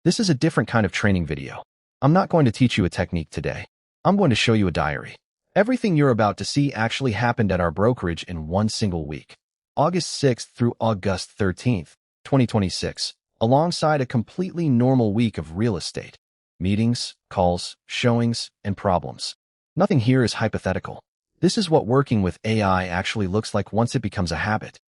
This is a different kind of training video. I'm not going to teach you a technique today. I'm going to show you a diary. Everything you're about to see actually happened at our brokerage in one single week, August 6th through August 13th, 2026, alongside a completely normal week of real estate. Meetings, calls, showings, and problems. Nothing here is hypothetical. This is what working with AI actually looks like once it becomes a habit.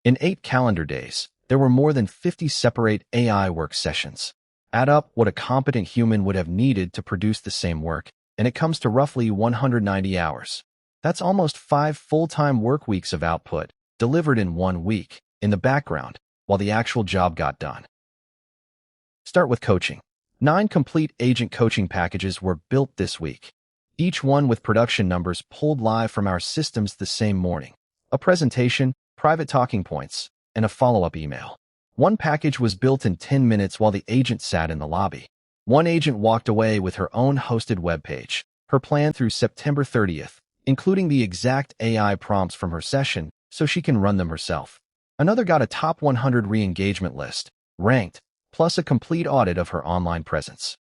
In 8 calendar days, there were more than 50 separate AI work sessions. Add up what a competent human would have needed to produce the same work, and it comes to roughly 190 hours. That's almost 5 full-time work weeks of output, delivered in 1 week, in the background, while the actual job got done. Start with coaching. 9 complete agent coaching packages were built this week, each one with production numbers pulled live from our systems the same morning. A presentation, private talking points, and a follow-up email. One package was built in 10 minutes while the agent sat in the lobby. One agent walked away with her own hosted webpage, her plan through September 30th, including the exact AI prompts from her session so she can run them herself. Another got a top 100 re-engagement list, ranked, plus a complete audit of her online presence.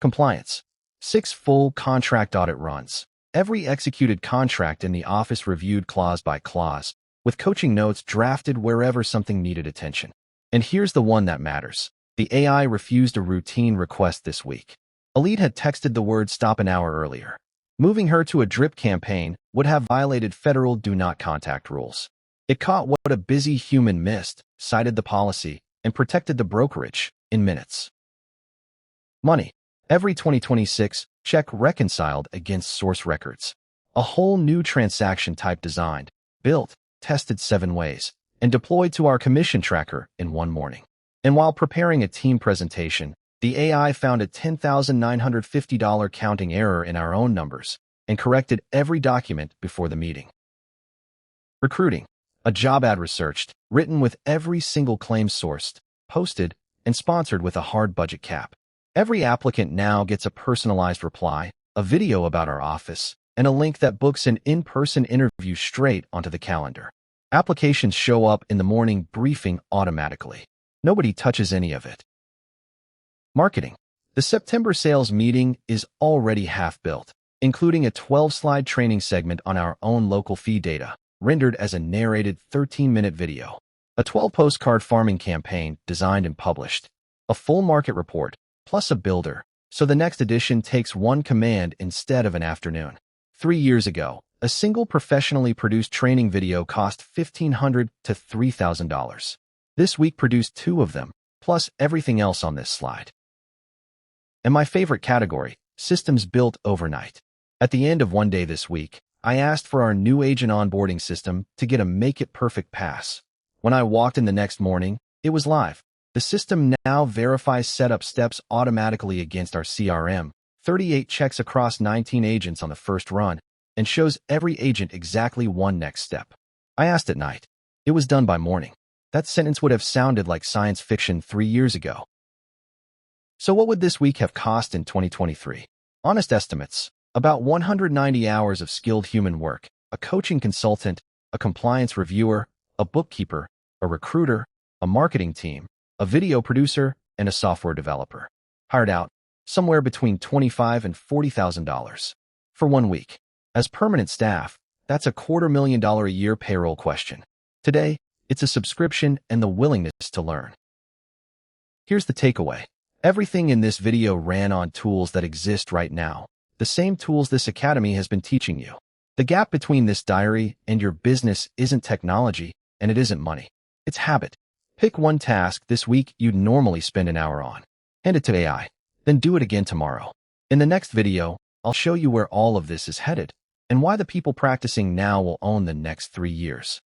Compliance. 6 full contract audit runs. Every executed contract in the office reviewed clause by clause, with coaching notes drafted wherever something needed attention. And here's the one that matters. The AI refused a routine request this week. A lead had texted the word "stop" an hour earlier. Moving her to a drip campaign would have violated federal do not contact rules. It caught what a busy human missed, cited the policy, and protected the brokerage in minutes. Money. Every 2026, check reconciled against source records. A whole new transaction type designed, built, tested 7 ways, and deployed to our commission tracker in 1 morning. And while preparing a team presentation, the AI found a $10,950 counting error in our own numbers and corrected every document before the meeting. Recruiting. A job ad researched, written with every single claim sourced, posted, and sponsored with a hard budget cap. Every applicant now gets a personalized reply, a video about our office, and a link that books an in-person interview straight onto the calendar. Applications show up in the morning briefing automatically. Nobody touches any of it. Marketing. The September sales meeting is already half built, including a 12-slide training segment on our own local fee data, rendered as a narrated 13-minute video. A 12-postcard farming campaign designed and published. A full market report, plus a builder, so the next edition takes 1 command instead of an afternoon. 3 years ago, a single professionally produced training video cost $1,500 to $3,000. This week produced 2 of them, plus everything else on this slide. And my favorite category, systems built overnight. At the end of 1 day this week, I asked for our new agent onboarding system to get a make-it-perfect pass. When I walked in the next morning, it was live. The system now verifies setup steps automatically against our CRM, 38 checks across 19 agents on the first run, and shows every agent exactly 1 next step. I asked at night. It was done by morning. That sentence would have sounded like science fiction 3 years ago. So what would this week have cost in 2023? Honest estimates, about 190 hours of skilled human work, a coaching consultant, a compliance reviewer, a bookkeeper, a recruiter, a marketing team, a video producer, and a software developer. Hired out, somewhere between $25,000 and $40,000 for 1 week. As permanent staff, that's a $250,000 a year payroll question. Today, it's a subscription and the willingness to learn. Here's the takeaway. Everything in this video ran on tools that exist right now, the same tools this academy has been teaching you. The gap between this diary and your business isn't technology, and it isn't money. It's habit. Pick 1 task this week you'd normally spend an hour on. Hand it to AI, then do it again tomorrow. In the next video, I'll show you where all of this is headed, and why the people practicing now will own the next 3 years.